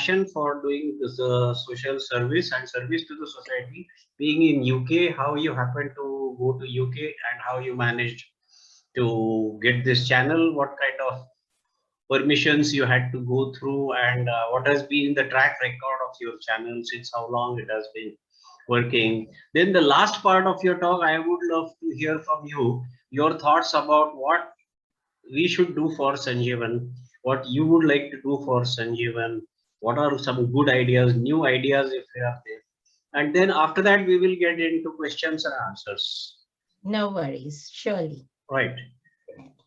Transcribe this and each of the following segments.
passion for doing this social service and service to the society. Being in UK, how you happen to go to UK and how you managed to get this channel, what kind of permissions you had to go through, and what has been the track record of your channel, since how long it has been working. Then the last part of your talk, I would love to hear from you, your thoughts about what we should do for Sanjeevan, what you would like to do for Sanjeevan, what are some good ideas, new ideas if they are there. And then after that, we will get into questions and answers. No worries, surely. Right.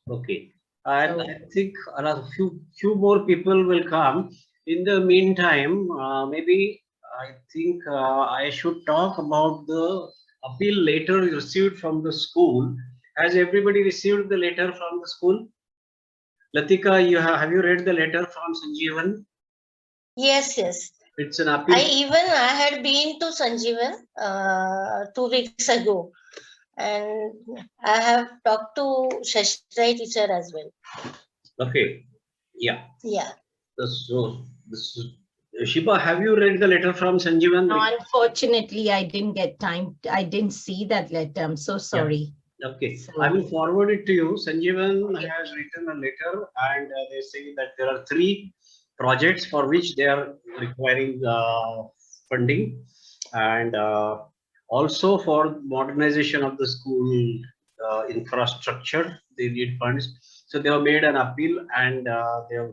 Okay. And I think a few more people will come. In the meantime, maybe I think I should talk about the appeal letter received from the school. Has everybody received the letter from the school? Latika, have you read the letter from Sanjeevan? Yes, yes. It's an appeal. I had been to Sanjeevan 2 weeks ago, and I have talked to Shashrai teacher as well. Okay. Yeah. Yeah. So this is, Shiba, have you read the letter from Sanjeevan? No, unfortunately, I didn't get time. I didn't see that letter. I'm so sorry. Yeah. Okay, so, I will forward it to you. Sanjeevan has written a letter, and they say that there are 3 projects for which they are requiring funding, and also for modernization of the school infrastructure, they need funds. So they have made an appeal, and they have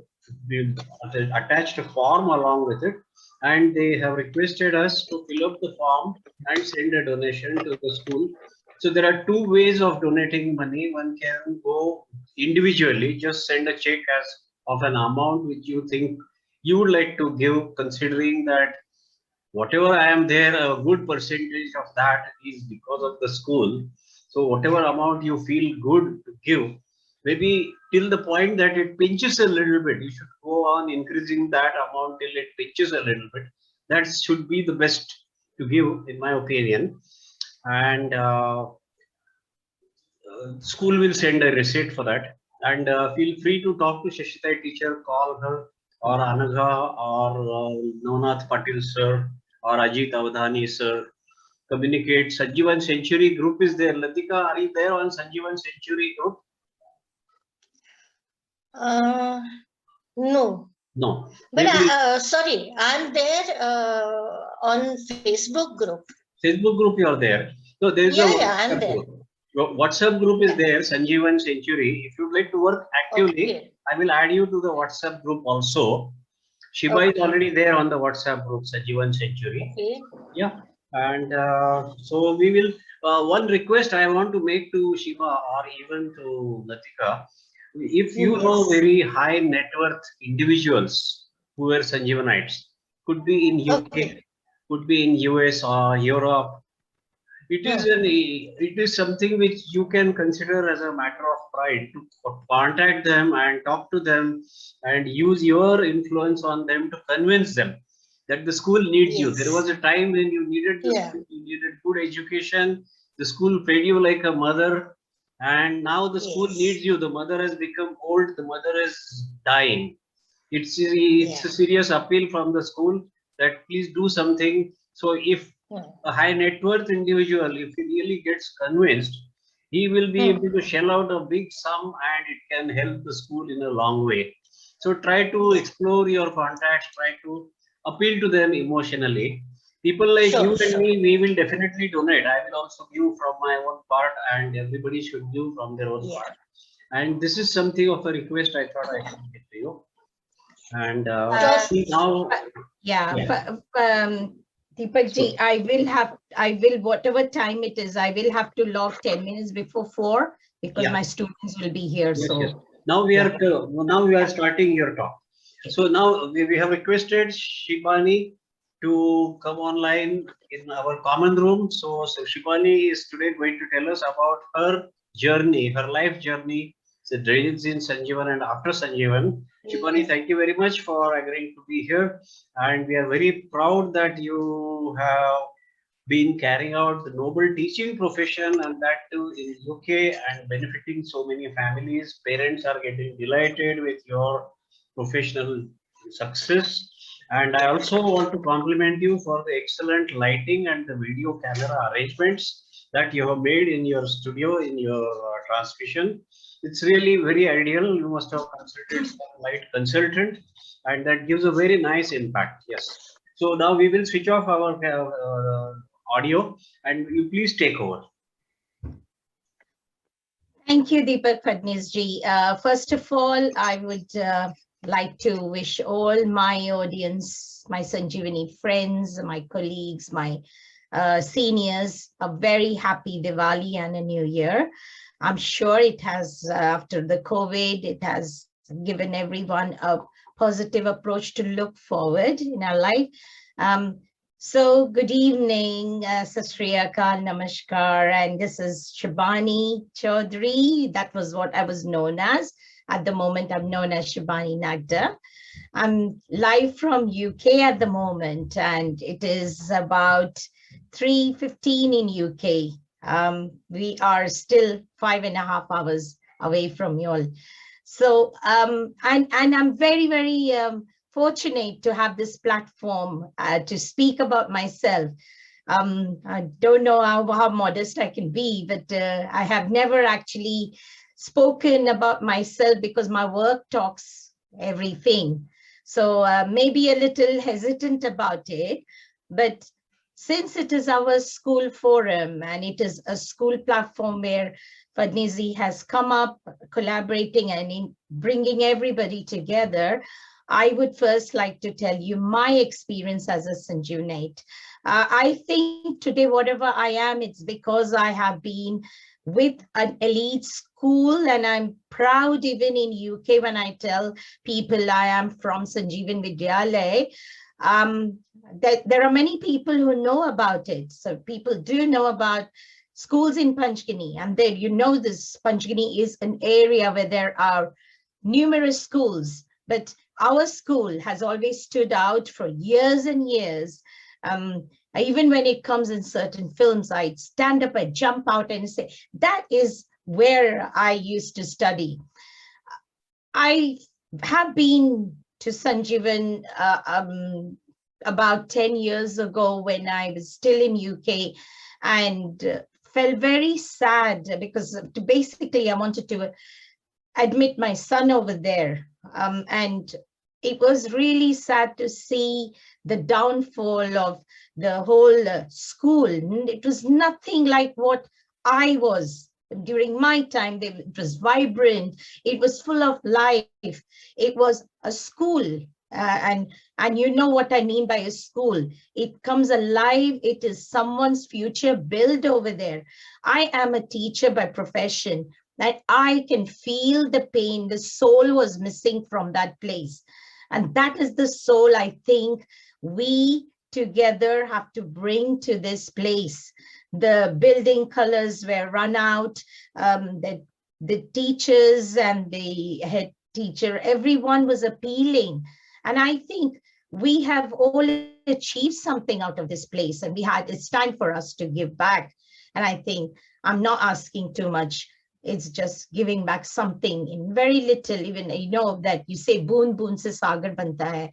attached a form along with it, and they have requested us to fill up the form and send a donation to the school. So there are 2 ways of donating money. One can go individually, just send a check as of an amount which you think you would like to give, considering that whatever I am there, a good percentage of that is because of the school. So whatever amount you feel good to give, maybe till the point that it pinches a little bit, you should go on increasing that amount till it pinches a little bit. That should be the best to give, in my opinion. And school will send a receipt for that. And feel free to talk to Shashitai teacher, call her, or Anaga, or Navnath Patil sir, or Ajit Avadhani sir. Communicate. Sanjeevan Century group is there. Latika, are you there on Sanjeevan Century group? No. No. But sorry, I'm there on Facebook group. Facebook group, you are there. So there is a I'm there. WhatsApp group is there, Sanjeevan Century. If you'd like to work actively, I will add you to the WhatsApp group also. Shiba is already there on the WhatsApp group, Sanjeevan Century. Okay. Yeah. And so we will, one request I want to make to Shiba or even to Latika, if you know very high net worth individuals who are Sanjeevanites, could be in UK, could be in US or Europe. It is something which you can consider as a matter of pride to contact them and talk to them and use your influence on them to convince them that the school needs you. There was a time when you needed you needed good education. The school fed you like a mother, and now the school needs you. The mother has become old. The mother is dying. It's a serious appeal from the school that please do something. So if a high net worth individual, if he really gets convinced, he will be able to shell out a big sum, and it can help the school in a long way. So try to explore your contacts, try to appeal to them emotionally. People like you and me, we will definitely donate. I will also give from my own part, and everybody should give from their own part. And this is something of a request I thought I should give to you. And Deepak ji, I will, whatever time it is, I will have to log 10 minutes before 4 because my students will be here. Now we are starting your talk. So now we have requested Shibani to come online in our common room. So Shibani is today going to tell us about her journey, her life journey, the dreams in Sanjeevan and after Sanjeevan. Shibani, thank you very much for agreeing to be here. And we are very proud that you have been carrying out the noble teaching profession, and that too in UK, and benefiting so many families. Parents are getting delighted with your professional success, And I also want to compliment you for the excellent lighting and the video camera arrangements that you have made in your studio, in your transmission. It's really very ideal. You must have consulted some light consultant, and that gives a very nice impact. Yes. So now we will switch off our audio, and you please take over. Thank you, Deepak Phadnis ji. First of all, I would like to wish all my audience, my Sanjeevani friends, my colleagues, my seniors, a very happy Diwali and a new year. I'm sure it has, after the COVID, it has given everyone a positive approach to look forward in our life. So good evening, Sat Sri Akal, Namaskar, and this is Shibani Chaudhary. That was what I was known as. At the moment, I'm known as Shibani Nagda. I'm live from UK at the moment, and it is about 3:15 in UK. We are still 5.5 hours away from you all. So, and I'm very, very fortunate to have this platform to speak about myself. I don't know how modest I can be, but I have never actually spoken about myself because my work talks everything. So maybe a little hesitant about it, but since it is our school forum and it is a school platform where Phadnis has come up collaborating and in bringing everybody together, I would first like to tell you my experience as a Sanjeewanite. I think today, whatever I am, it's because I have been with an elite school, and I'm proud even in UK when I tell people I am from Sanjeevan Vidyalaya. That there are many people who know about it. So people do know about schools in Panchgani, and then this Panchgani is an area where there are numerous schools, but our school has always stood out for years and years. Even when it comes in certain films, I'd stand up, I'd jump out and say, that is where I used to study. I have been to Sanjeevan about 10 years ago when I was still in UK, and felt very sad because basically I wanted to admit my son over there. And it was really sad to see the downfall of the whole school. It was nothing like what I was during my time. It was vibrant. It was full of life. It was a school. And you know what I mean by a school. It comes alive. It is someone's future built over there. I am a teacher by profession, that I can feel the pain. The soul was missing from that place. And that is the soul I think we together have to bring to this place. The building colors were run out. The teachers and the head teacher, everyone was appealing. And I think we have all achieved something out of this place, and it's time for us to give back. And I think I'm not asking too much. It's just giving back something in very little. Even that you say boon boon se sagar banta hai,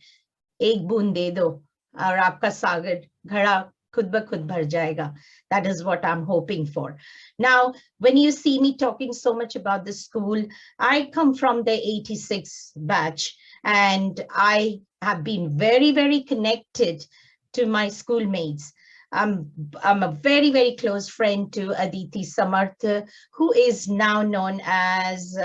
ek boon de do aur aapka sagar ghada khud ba khud bhar jayega. That is what I'm hoping for. Now, when you see me talking so much about the school, I come from the 86 batch, and I have been very, very connected to my schoolmates. I'm a very, very close friend to Aditi Samarth, who is now known as,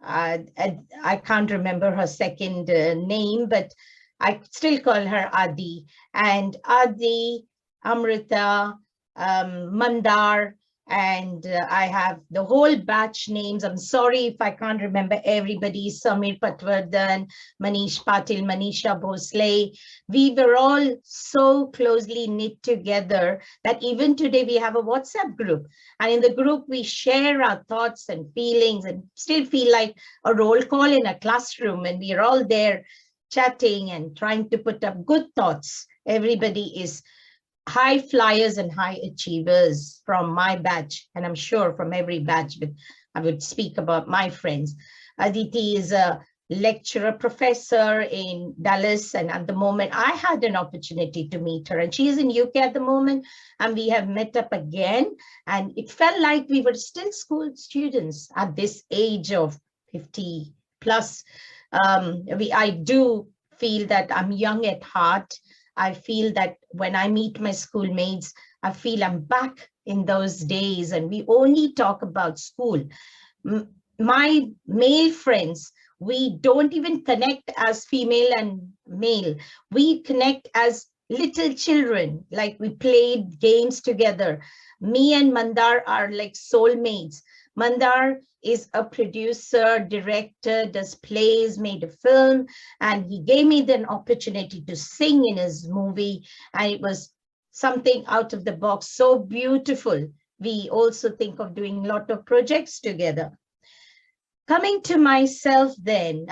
I can't remember her second name, but I still call her Adi. And Adi, Amrita, Mandar, and I have the whole batch names. I'm sorry if I can't remember everybody. Samir Patwardhan, Manish Patil, Manisha Bhosle. We were all so closely knit together that even today we have a WhatsApp group. And in the group, we share our thoughts and feelings and still feel like a roll call in a classroom. And we are all there chatting and trying to put up good thoughts. Everybody is high flyers and high achievers from my batch, and I'm sure from every batch, but I would speak about my friends. Aditi is a lecturer professor in Dallas, and at the moment I had an opportunity to meet her, and she is in UK at the moment, and we have met up again, and it felt like we were still school students at this age of 50 plus. I do feel that I'm young at heart. I feel that when I meet my schoolmates, I feel I'm back in those days, and we only talk about school. My male friends, we don't even connect as female and male. We connect as little children, like we played games together. Me and Mandar are like soulmates. Mandar is a producer, director, does plays, made a film, and he gave me the opportunity to sing in his movie, and it was something out of the box, so beautiful. We also think of doing a lot of projects together. Coming to myself then,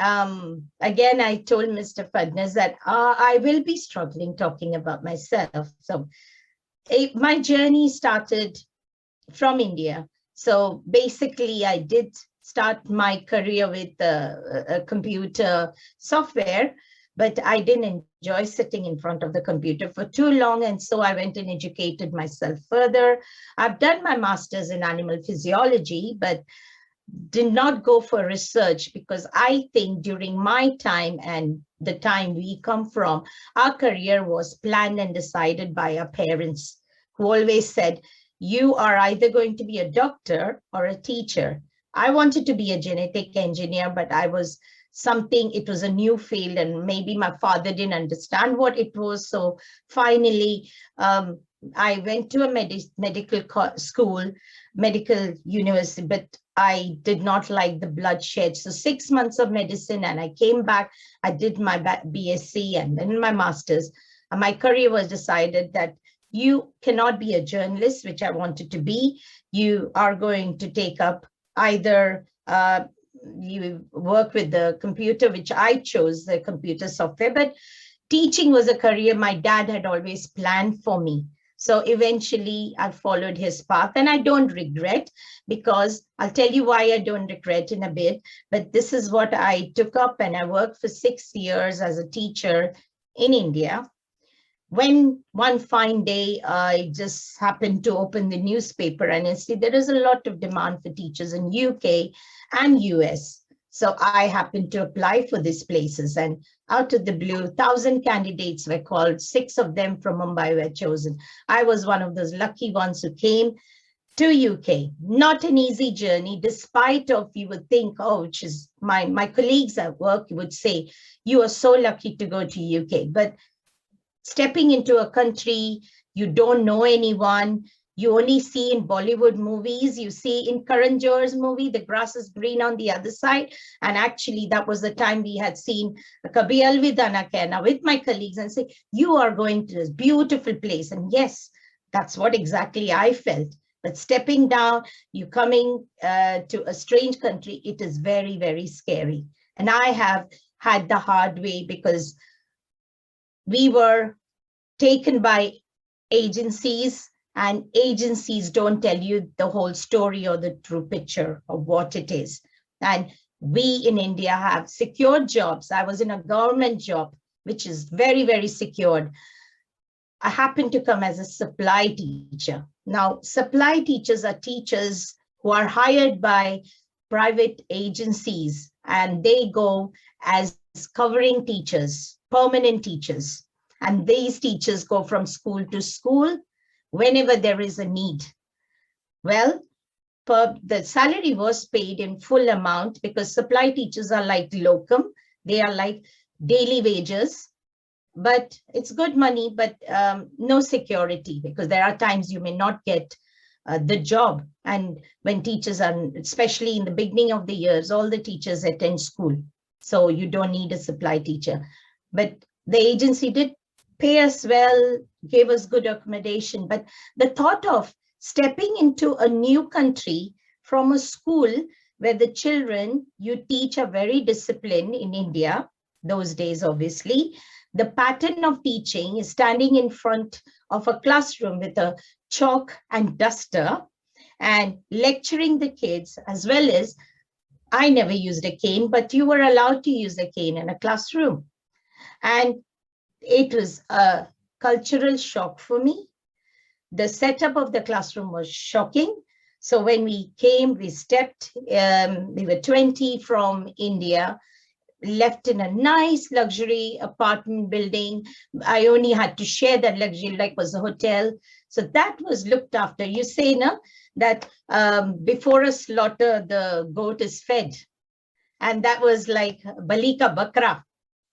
again, I told Mr. Phadnis that I will be struggling talking about myself. So my journey started from India. So basically, I did start my career with a computer software, but I didn't enjoy sitting in front of the computer for too long. And so I went and educated myself further. I've done my master's in animal physiology, but did not go for research, because I think during my time and the time we come from, our career was planned and decided by our parents, who always said, you are either going to be a doctor or a teacher. I wanted to be a genetic engineer, but it was a new field, and maybe my father didn't understand what it was. So finally, I went to a medical school, medical university, but I did not like the bloodshed. So 6 months of medicine, and I came back, I did my BSc and then my master's. And my career was decided that you cannot be a journalist, which I wanted to be. You are going to take up either you work with the computer, which I chose, the computer software, but teaching was a career my dad had always planned for me. So eventually I followed his path, and I don't regret, because I'll tell you why I don't regret in a bit, but this is what I took up, and I worked for 6 years as a teacher in India. When one fine day, I just happened to open the newspaper and I see there is a lot of demand for teachers in UK and US. So I happened to apply for these places, and out of the blue, 1,000 candidates were called. 6 of them from Mumbai were chosen. I was one of those lucky ones who came to UK. Not an easy journey, despite of you would think, oh, which is my colleagues at work would say, you are so lucky to go to UK. But stepping into a country, you don't know anyone, you only see in Bollywood movies, you see in Karan Johar's movie, the grass is green on the other side. And actually that was the time we had seen Kabhi Alvida Na Kehna with my colleagues and say, you are going to this beautiful place. And yes, that's what exactly I felt. But stepping down, you coming to a strange country, it is very, very scary. And I have had the hard way, because we were taken by agencies, and agencies don't tell you the whole story or the true picture of what it is. And we in India have secured jobs. I was in a government job, which is very, very secured. I happened to come as a supply teacher. Now, supply teachers are teachers who are hired by private agencies, and they go as covering teachers, permanent teachers. And these teachers go from school to school whenever there is a need. Well, the salary was paid in full amount, because supply teachers are like locum. They are like daily wages, but it's good money, but no security, because there are times you may not get the job. And when teachers are, especially in the beginning of the years, all the teachers attend school. So you don't need a supply teacher. But the agency did pay us well, gave us good accommodation. But the thought of stepping into a new country from a school where the children you teach are very disciplined in India, those days, obviously, the pattern of teaching is standing in front of a classroom with a chalk and duster and lecturing the kids, as well as I never used a cane, but you were allowed to use a cane in a classroom. And it was a cultural shock for me. The setup of the classroom was shocking. So when we came, we stepped, we were 20 from India, left in a nice luxury apartment building. I only had to share that luxury like was a hotel. So that was looked after. You say, no, that before a slaughter, the goat is fed. And that was like Balika Bakra.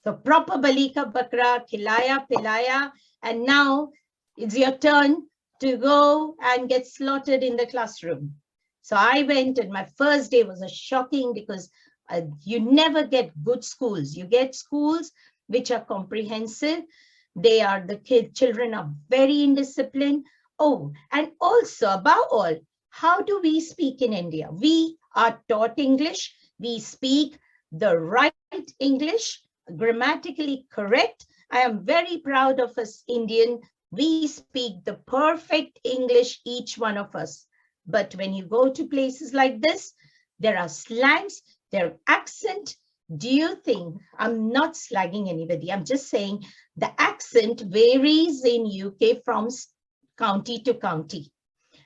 So proper Balika Bakra, Khilaya, Pilaya. And now it's your turn to go and get slaughtered in the classroom. So I went, and my first day was a shocking, because you never get good schools. You get schools which are comprehensive. They are, the children are very indisciplined. Oh, and also above all, how do we speak in India? We are taught English. We speak the right English, grammatically correct. I am very proud of us Indian. We speak the perfect English, each one of us. But when you go to places like this, there are slangs, their accent. Do you think, I'm not slagging anybody, I'm just saying the accent varies in UK from county to county.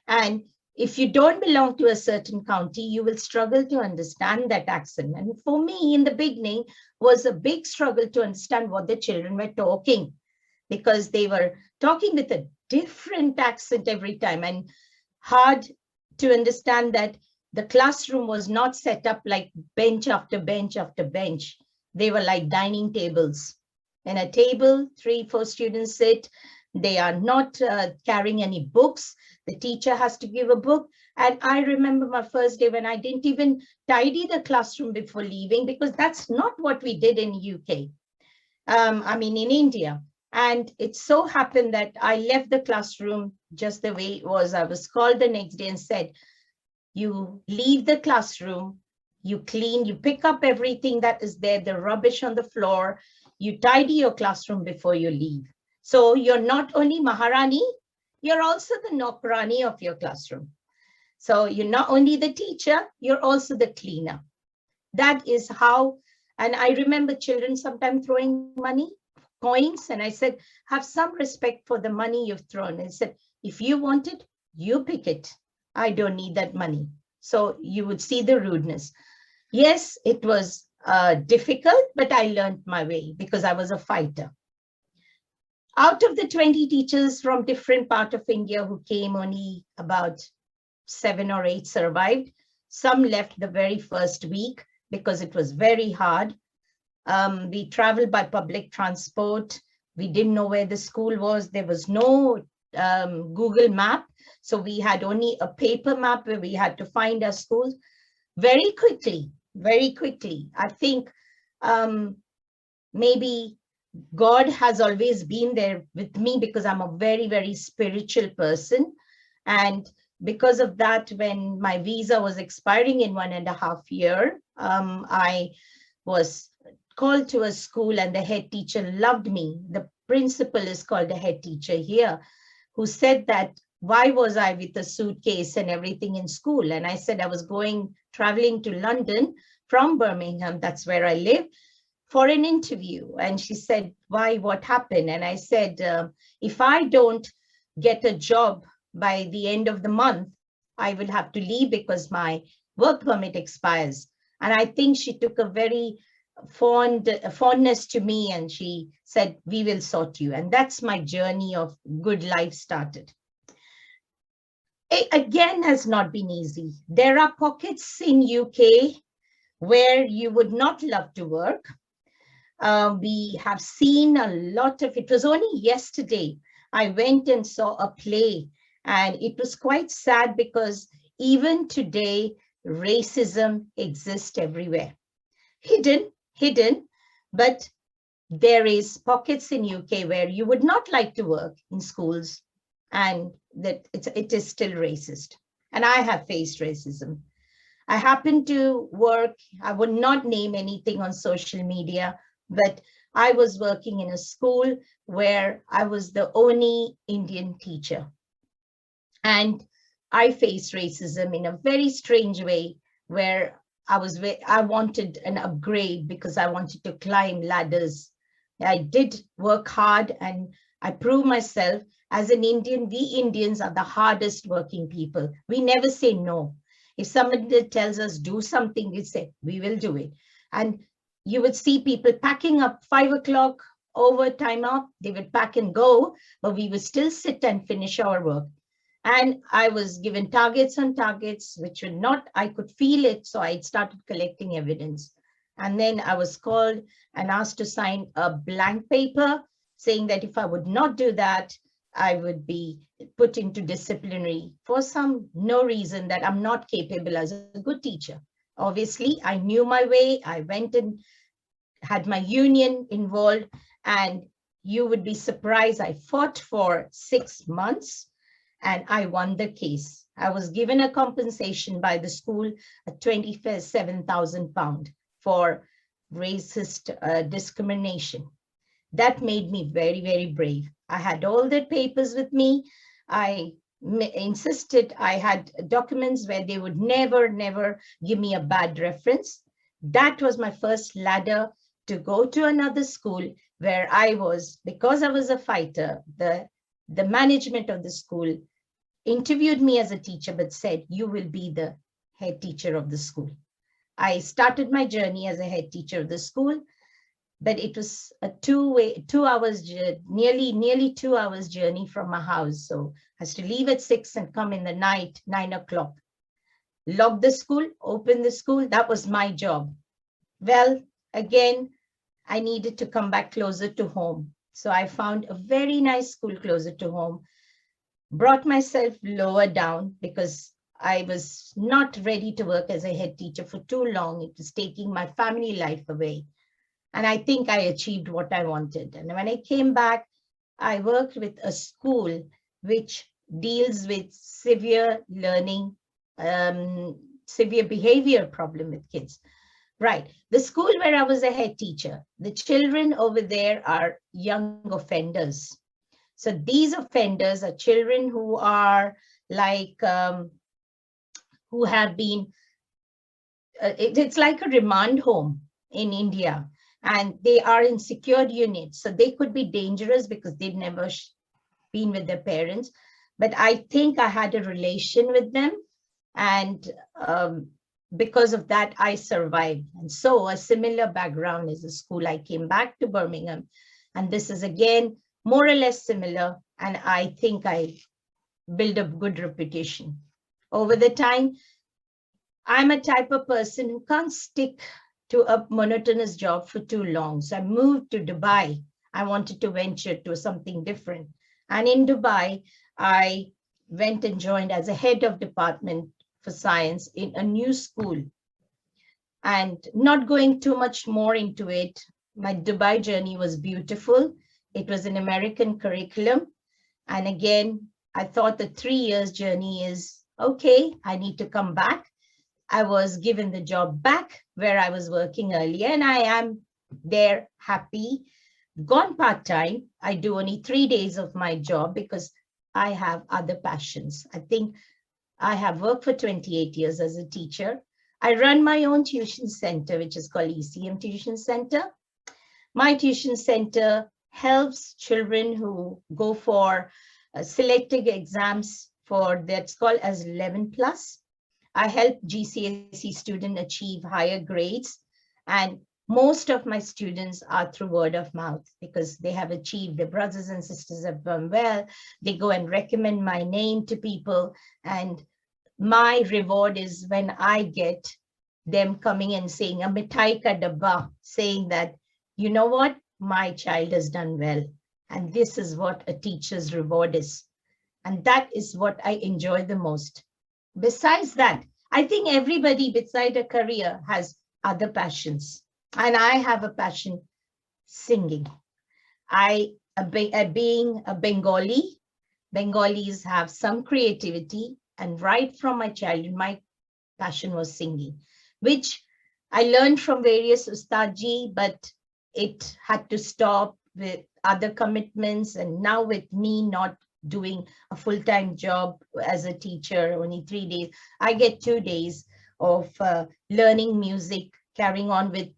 And if you don't belong to a certain county, you will struggle to understand that accent. And for me, in the beginning, was a big struggle to understand what the children were talking, because they were talking with a different accent every time, and hard to understand that the classroom was not set up like bench after bench after bench. They were like dining tables. And a table, 3-4 students sit. They are not carrying any books. The teacher has to give a book. And I remember my first day when I didn't even tidy the classroom before leaving, because that's not what we did in UK. In India. And it so happened that I left the classroom just the way it was. I was called the next day and said, you leave the classroom, you clean, you pick up everything that is there, the rubbish on the floor, you tidy your classroom before you leave. So you're not only Maharani, you're also the Nokrani of your classroom. So you're not only the teacher, you're also the cleaner. That is how, and I remember children sometimes throwing money, coins, and I said, have some respect for the money you've thrown. I said, if you want it, you pick it. I don't need that money. So you would see the rudeness. Yes, it was difficult, but I learned my way because I was a fighter. Out of the 20 teachers from different parts of India who came, only about 7 or 8 survived. Some left the very first week because it was very hard. We traveled by public transport. We didn't know where the school was. There was no Google map. So we had only a paper map where we had to find our schools very quickly. I think maybe God has always been there with me because I'm a very, very spiritual person. And because of that, when my visa was expiring in 1.5 years, I was called to a school and the head teacher loved me. The principal is called a head teacher here, who said that, why was I with a suitcase and everything in school? And I said I was traveling to London from Birmingham, that's where I live, for an interview. And she said, why, what happened? And I said, if I don't get a job by the end of the month, I will have to leave because my work permit expires. And I think she took a very fondness to me, and she said, we will sort you. And that's my journey of good life started. It again has not been easy. There are pockets in UK where you would not love to work. We have seen a lot of, it was only yesterday, I went and saw a play, and it was quite sad because even today, racism exists everywhere. Hidden, but there is pockets in UK where you would not like to work in schools, and that it is still racist. And I have faced racism. I happen to work, I would not name anything on social media, but I was working in a school where I was the only Indian teacher. And I faced racism in a very strange way, where I wanted an upgrade because I wanted to climb ladders. I did work hard and I proved myself. As an Indian, we Indians are the hardest working people. We never say no. If somebody tells us do something, we say, we will do it. And you would see people packing up 5 o'clock, overtime up, they would pack and go, but we would still sit and finish our work. And I was given targets on targets, which were not, I could feel it. So I started collecting evidence. And then I was called and asked to sign a blank paper saying that if I would not do that, I would be put into disciplinary for no reason that I'm not capable as a good teacher. Obviously, I knew my way. I went and had my union involved, and you would be surprised. I fought for 6 months and I won the case. I was given a compensation by the school at £27,000 for racist discrimination. That made me very, very brave. I had all the papers with me. I insisted I had documents where they would never, never give me a bad reference. That was my first ladder to go to another school where I was, because I was a fighter, the management of the school interviewed me as a teacher, but said, you will be the head teacher of the school. I started my journey as a head teacher of the school, but it was a 2 hours, nearly 2 hours journey from my house. So I has to leave at 6 and come in the night, 9 o'clock. Lock the school, open the school. That was my job. Well, again, I needed to come back closer to home. So I found a very nice school closer to home, brought myself lower down because I was not ready to work as a head teacher for too long. It was taking my family life away. And I think I achieved what I wanted. And when I came back, I worked with a school which deals with severe learning, severe behavior problem with kids. Right. The school where I was a head teacher, the children over there are young offenders. So these offenders are children who are like, who have been, it's like a remand home in India, and they are in secured units. So they could be dangerous because they've never been with their parents. But I think I had a relation with them, and because of that, I survived. And so a similar background is a school. I came back to Birmingham, and this is again more or less similar. And I think I built a good reputation. Over the time, I'm a type of person who can't stick to a monotonous job for too long. So I moved to Dubai. I wanted to venture to something different. And in Dubai, I went and joined as a head of department for science in a new school. And not going too much more into it, my Dubai journey was beautiful. It was an American curriculum. And again, I thought the 3 years journey is okay, I need to come back. I was given the job back where I was working earlier, and I am there happy. Gone part-time. I do only 3 days of my job because I have other passions. I think I have worked for 28 years as a teacher. I run my own tuition center, which is called ECM Tuition Centre. My tuition center helps children who go for selected exams for that's called as 11 plus. I help GCSE students achieve higher grades, and most of my students are through word of mouth because they have achieved, their brothers and sisters have done well. They go and recommend my name to people, and my reward is when I get them coming and saying a mithai ka dabba, saying that, you know what, my child has done well. And this is what a teacher's reward is. And that is what I enjoy the most. Besides that, I think everybody beside a career has other passions. And I have a passion, singing. Being a Bengali, Bengalis have some creativity. And right from my childhood, my passion was singing, which I learned from various Ustadji, but it had to stop with other commitments. And now with me not doing a full-time job as a teacher, only 3 days, I get 2 days of learning music, carrying on with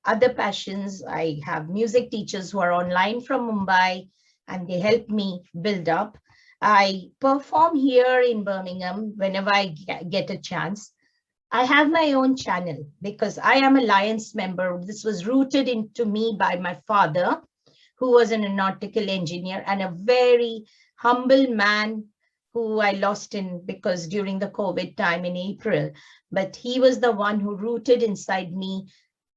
other passions. I have music teachers who are online from Mumbai, and they help me build up. I perform here in Birmingham whenever I get a chance. I have my own channel because I am a Lions member. This was rooted into me by my father, who was an aeronautical engineer and a very humble man who I lost in because during the COVID time in April. But he was the one who rooted inside me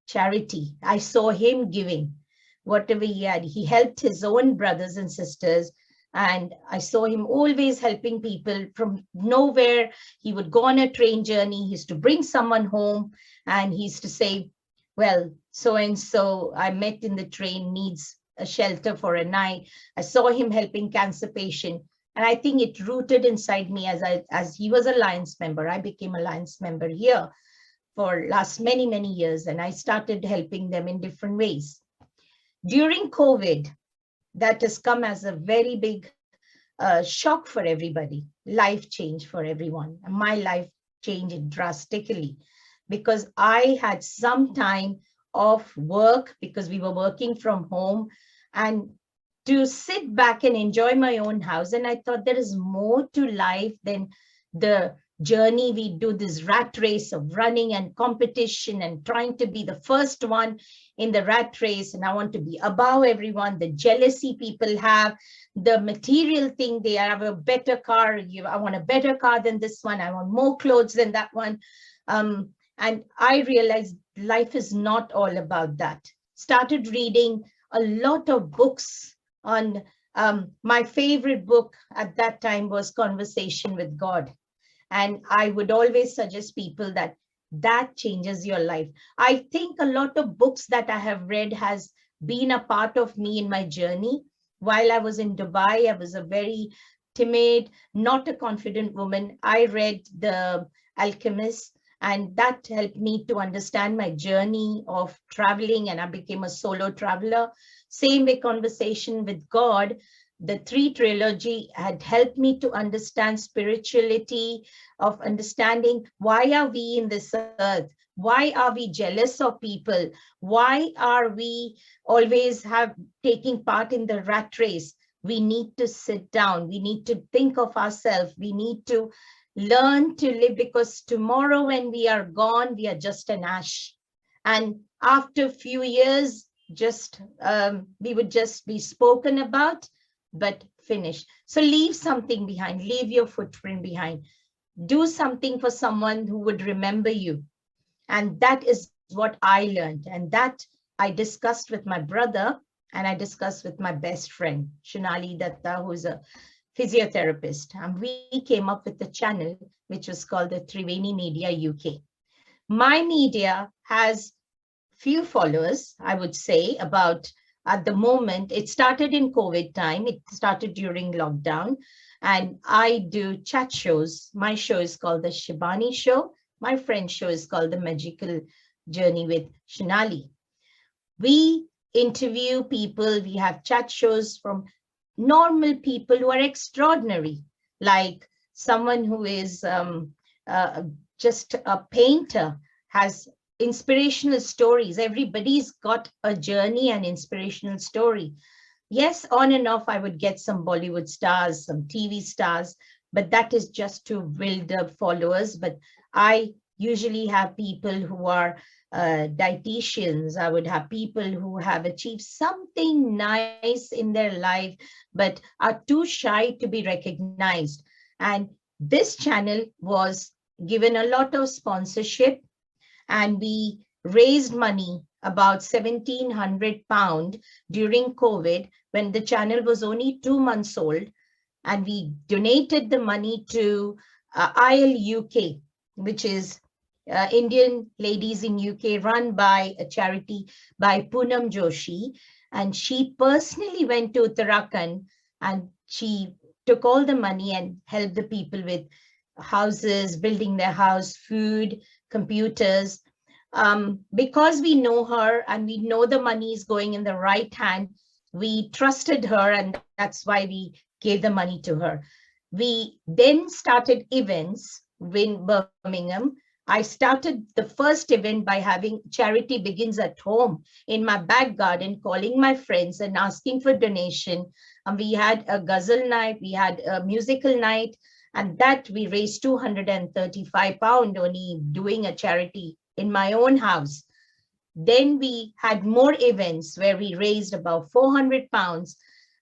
charity. I saw him giving whatever he had. He helped his own brothers and sisters. And I saw him always helping people from nowhere. He would go on a train journey. He used to bring someone home and he used to say, well, so-and-so I met in the train needs a shelter for a night. I saw him helping cancer patient. And I think it rooted inside me as he was a Lions member. I became a Lions member here for last many, many years. And I started helping them in different ways. During COVID, that has come as a very big shock for everybody. Life change for everyone. And my life changed drastically because I had some time off work because we were working from home and to sit back and enjoy my own house. And I thought there is more to life than the journey we do, this rat race of running and competition and trying to be the first one in the rat race. And I want to be above everyone, the jealousy people have, the material thing, they have a better car. I want a better car than this one. I want more clothes than that one. And I realized life is not all about that. Started reading a lot of books on, my favorite book at that time was Conversation with God. And I would always suggest people that changes your life. I think a lot of books that I have read has been a part of me in my journey. While I was in Dubai, I was a very timid, not a confident woman. I read The Alchemist, and that helped me to understand my journey of traveling, and I became a solo traveler. Same way, Conversation with God, the 3 trilogy had helped me to understand spirituality, of understanding why are we in this earth? Why are we jealous of people? Why are we always taking part in the rat race? We need to sit down. We need to think of ourselves. We need to learn to live, because tomorrow when we are gone, we are just an ash. And after a few years, we would just be spoken about, but finish. So leave something behind, leave your footprint behind. Do something for someone who would remember you. And that is what I learned. And that I discussed with my brother, and I discussed with my best friend, Shibani Nagda, who's a physiotherapist. And we came up with a channel, which was called the Triveni Media UK. My media has few followers, I would say, about at the moment. It started in COVID time. It started during lockdown. And I do chat shows. My show is called The Shibani Show. My friend's show is called The Magical Journey with Shibani. We interview people. We have chat shows from normal people who are extraordinary, like someone who is just a painter, has inspirational stories. Everybody's got a journey and inspirational story. Yes, on and off, I would get some Bollywood stars, some TV stars, but that is just to build up followers. But I usually have people who are dietitians. I would have people who have achieved something nice in their life, but are too shy to be recognized. And this channel was given a lot of sponsorship, and we raised money, about £1,700 during COVID, when the channel was only 2 months old. And we donated the money to IL UK, which is Indian Ladies in UK, run by a charity by Poonam Joshi. And she personally went to Uttarakhand, and she took all the money and helped the people with houses, building their house, food, computers. Because we know her and we know the money is going in the right hand, we trusted her, and that's why we gave the money to her. We then started events in Birmingham. I started the first event by having charity begins at home in my back garden, calling my friends and asking for donation. And we had a ghazal night, we had a musical night, and that we raised £235 only doing a charity in my own house. Then we had more events where we raised about £400.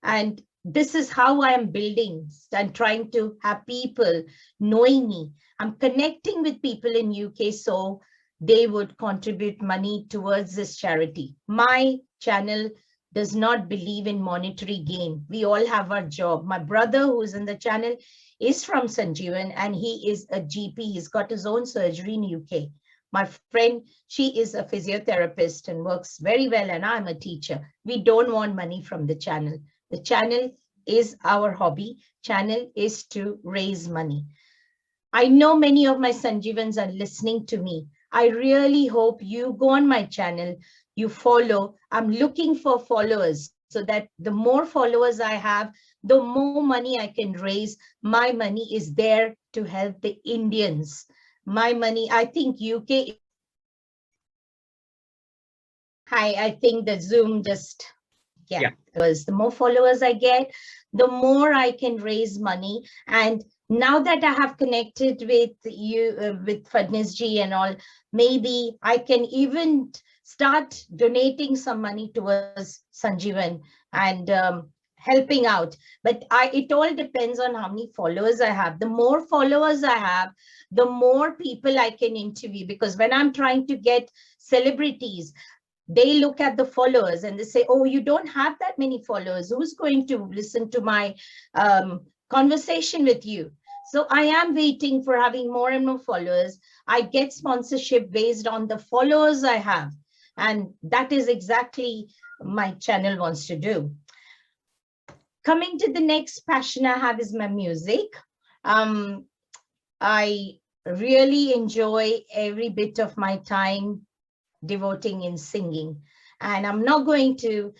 And this is how I am building and trying to have people knowing me. I'm connecting with people in UK so they would contribute money towards this charity. My channel does not believe in monetary gain. We all have our job. My brother who's in the channel is from Sanjeewan and he is a GP. He's got his own surgery in UK. My friend, she is a physiotherapist and works very well, and I'm a teacher. We don't want money from the channel. The channel is our hobby. Channel is to raise money. I know many of my Sanjeevans are listening to me. I really hope you go on my channel, you follow. I'm looking for followers so that the more followers I have, the more money I can raise. My money is there to help the Indians. My money, I think UK. Hi, I think the Zoom just, yeah. Because the more followers I get, the more I can raise money. And now that I have connected with you, with Phadnis ji and all, maybe I can even start donating some money towards Sanjeewan and helping out. But it all depends on how many followers I have. The more followers I have, the more people I can interview. Because when I'm trying to get celebrities, they look at the followers and they say, oh, you don't have that many followers. Who's going to listen to my conversation with you? So I am waiting for having more and more followers. I get sponsorship based on the followers I have. And that is exactly my channel wants to do. Coming to the next passion I have is my music. I really enjoy every bit of my time devoting in singing. And I'm not going to,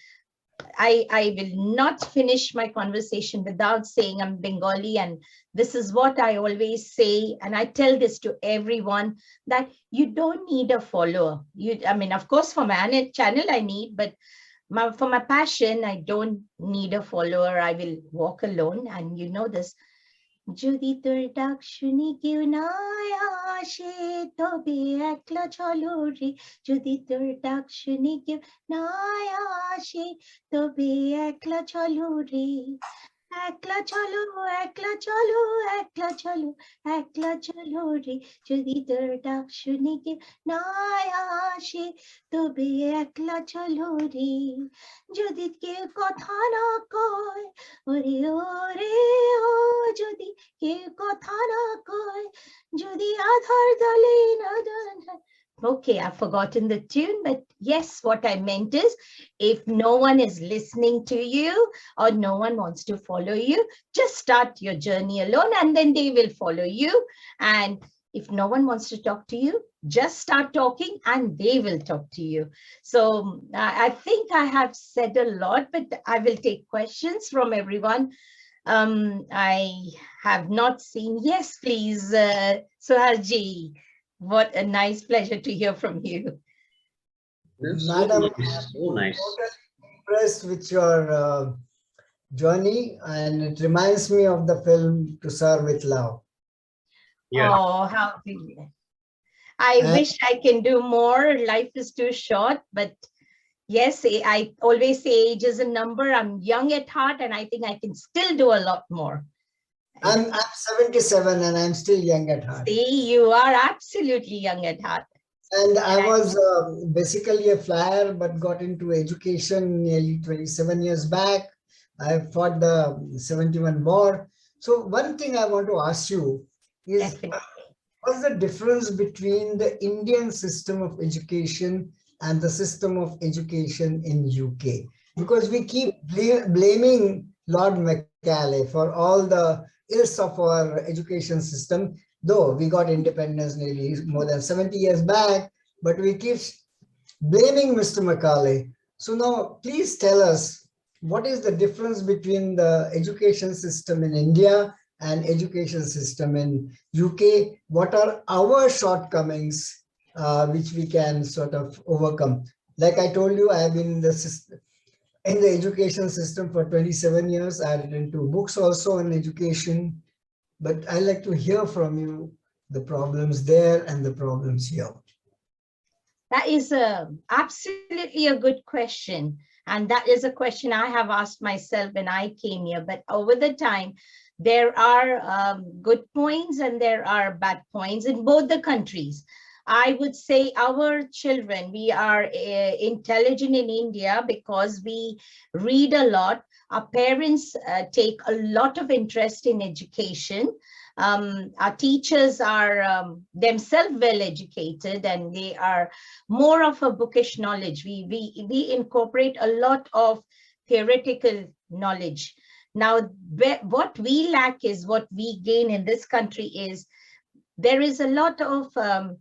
I will not finish my conversation without saying I'm Bengali, and this is what I always say, and I tell this to everyone, that you don't need a follower. I mean, of course, for my channel I need, but for my passion, I don't need a follower. I will walk alone, and you know this. যদি তোর ডাক শুনি কেউ না আসে তবে একলা চলো রে, যদি তোর ডাক শুনি কেউ না আসে তবে একলা চলো রে, একলা চলো একলা চলো একলা চলো একলা চলো রে, যদি তোর ডাক শুনি কেউ না আসে তবে একলা চলো রে, যদি কেউ কথা না কয় ওরে ওরে ও, যদি কেউ কথা না কয়, যদি আধার দলে না দান। Okay, I've forgotten the tune, but yes, what I meant is, if no one is listening to you or no one wants to follow you, just start your journey alone and then they will follow you. And if no one wants to talk to you, just start talking and they will talk to you. So I think I have said a lot, but I will take questions from everyone. I have not seen, yes, please, Suharji. What a nice pleasure to hear from you. Madam, so nice. Totally impressed with your journey, and it reminds me of the film To Serve with Love. Yeah. Oh, how I wish I can do more. Life is too short, but yes, I always say age is a number. I'm young at heart, and I think I can still do a lot more. I'm 77 and I'm still young at heart. See, you are absolutely young at heart. And I was basically a flyer, but got into education nearly 27 years back. I fought the 71 war. So one thing I want to ask you is, what's the difference between the Indian system of education and the system of education in UK? Because we keep blaming Lord Macaulay for all the ills of our education system, though we got independence nearly more than 70 years back, but we keep blaming Mr. Macaulay. So now please tell us, what is the difference between the education system in India and education system in UK? What are our shortcomings which we can sort of overcome? Like I told you, I have been in the system, in the education system for 27 years. I've written 2 books also on education, but I'd like to hear from you the problems there and the problems here. That is absolutely a good question. And that is a question I have asked myself when I came here. But over the time, there are good points and there are bad points in both the countries. I would say our children, we are intelligent in India because we read a lot. Our parents take a lot of interest in education. Our teachers are themselves well educated and they are more of a bookish knowledge. We incorporate a lot of theoretical knowledge. Now, what we lack is what we gain in this country is there is a lot of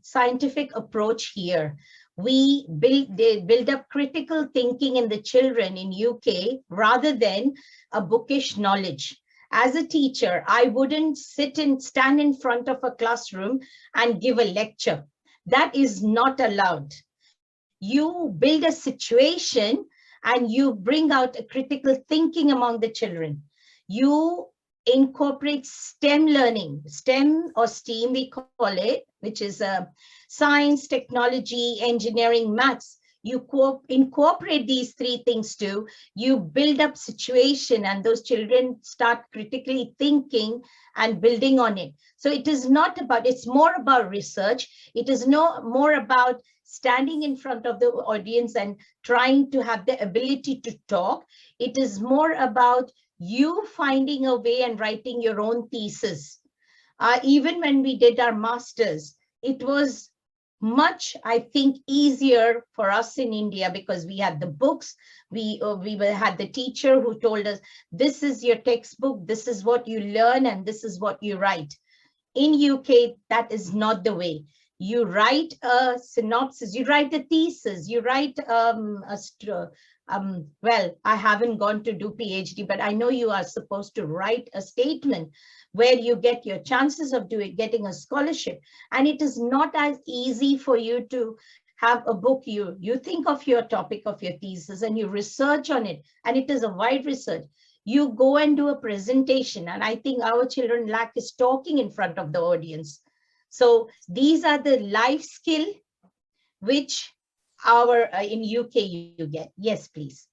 scientific approach here. They build up critical thinking in the children in UK rather than a bookish knowledge. As a teacher, I wouldn't stand in front of a classroom and give a lecture. That is not allowed. You build a situation and you bring out a critical thinking among the children. You incorporate STEM learning, STEM or STEAM we call it, which is science, technology, engineering, maths. You incorporate these 3 things too. You build up situation and those children start critically thinking and building on it. So it is not about, it's more about research. It is more about standing in front of the audience and trying to have the ability to talk. It is more about you finding a way and writing your own thesis. Even when we did our masters, it was much, I think, easier for us in India because we had the books. We had the teacher who told us, this is your textbook, this is what you learn, and this is what you write. In UK, that is not the way. You write a synopsis, you write the thesis, you write well, I haven't gone to do PhD, but I know you are supposed to write a statement where you get your chances of getting a scholarship. And it is not as easy for you to have a book. You think of your topic of your thesis and you research on it, and it is a wide research. You go and do a presentation, and I think our children lack is talking in front of the audience. So these are the life skill which in UK you get. Yes, please.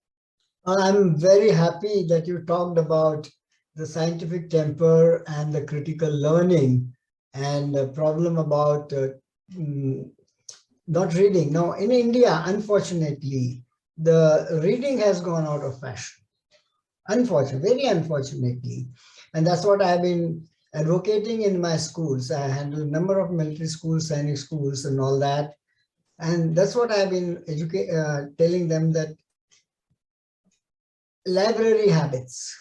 I'm very happy that you talked about the scientific temper and the critical learning and the problem about not reading. Now in India, unfortunately, the reading has gone out of fashion. Unfortunately, very unfortunately. And that's what I've been advocating in my schools. I handle a number of military schools, science schools and all that. And that's what I've been telling them, that library habits,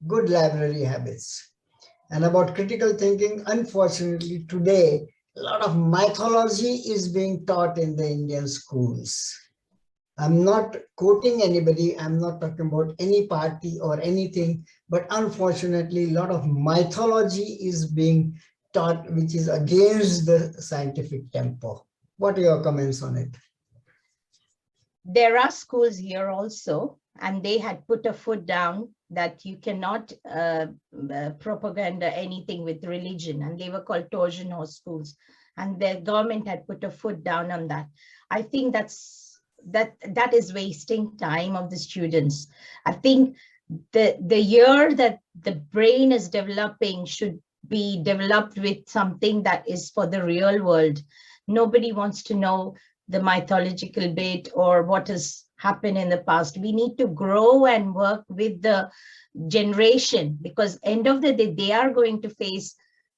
good library habits. And about critical thinking, unfortunately today, a lot of mythology is being taught in the Indian schools. I'm not quoting anybody, I'm not talking about any party or anything, but unfortunately, a lot of mythology is being taught, which is against the scientific tempo. What are your comments on it? There are schools here also, and they had put a foot down that you cannot propaganda anything with religion, and they were called torsional schools, and the government had put a foot down on that. I think that is wasting time of the students. I think the year that the brain is developing should be developed with something that is for the real world. Nobody wants to know the mythological bit or what has happened in the past. We need to grow and work with the generation, because end of the day, they are going to face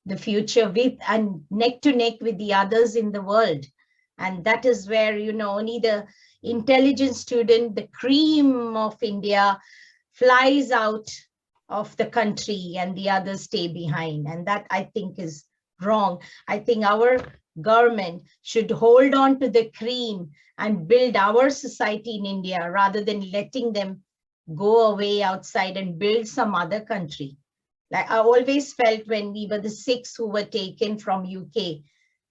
the future with and neck to neck with the others in the world. And that is where, only the intelligent student, the cream of India, flies out of the country and the others stay behind. And that, I think, is wrong. I think our government should hold on to the cream and build our society in India rather than letting them go away outside and build some other country. Like I always felt when we were the 6 who were taken from UK,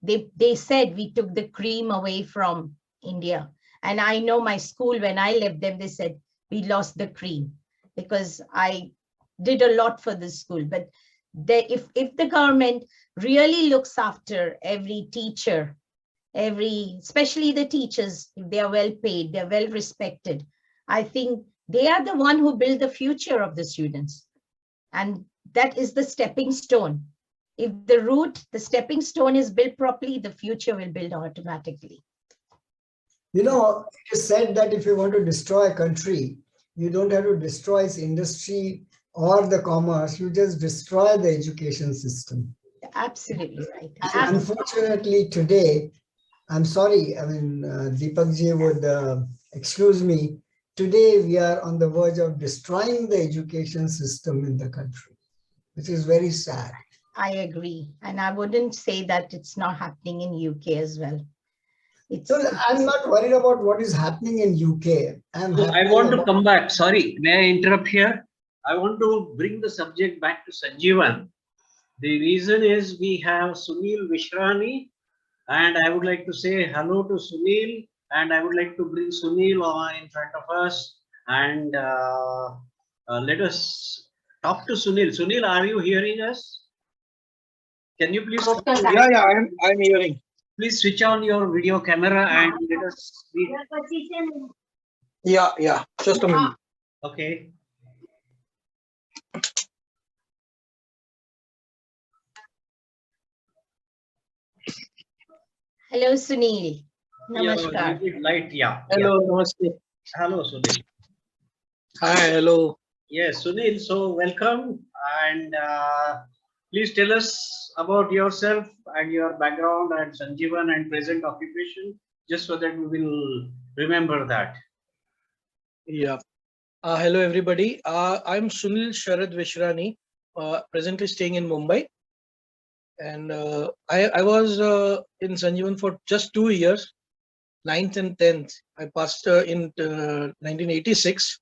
they said we took the cream away from India. And I know my school, when I left them, they said we lost the cream, because I did a lot for the school. But if the government really looks after every teacher, especially the teachers, if they are well paid, they're well respected, I think they are the one who build the future of the students. And that is the stepping stone. If the stepping stone is built properly, the future will build automatically. You know, it is said that if you want to destroy a country, you don't have to destroy its industry or the commerce, you just destroy the education system. Absolutely right. And unfortunately today, I'm sorry, I mean, Deepak ji would excuse me, today we are on the verge of destroying the education system in the country, which is very sad. I agree. And I wouldn't say that it's not happening in UK as well. So I'm not worried about what is happening in UK. I want to come back. Sorry, may I interrupt here? I want to bring the subject back to Sanjeevan. The reason is we have Sunil Vishrani, and I would like to say hello to Sunil, and I would like to bring Sunil in front of us, and let us talk to Sunil. Sunil, are you hearing us? Can you please? Yeah, I'm hearing. Please switch on your video camera and let us speak. Yeah, just a minute. Okay. Hello, Sunil. Namaskar. Yeah, light, yeah. Hello, Yeah. namaste. Hello, Sunil. Hi, hello. Yes, Sunil. So welcome, and please tell us about yourself and your background and Sanjeevan and present occupation, just so that we will remember that. Yeah. Hello, everybody. I'm Sunil Sharad Vishrani, presently staying in Mumbai. And I was in Sanjeevan for just 2 years, 9th and 10th. I passed in 1986.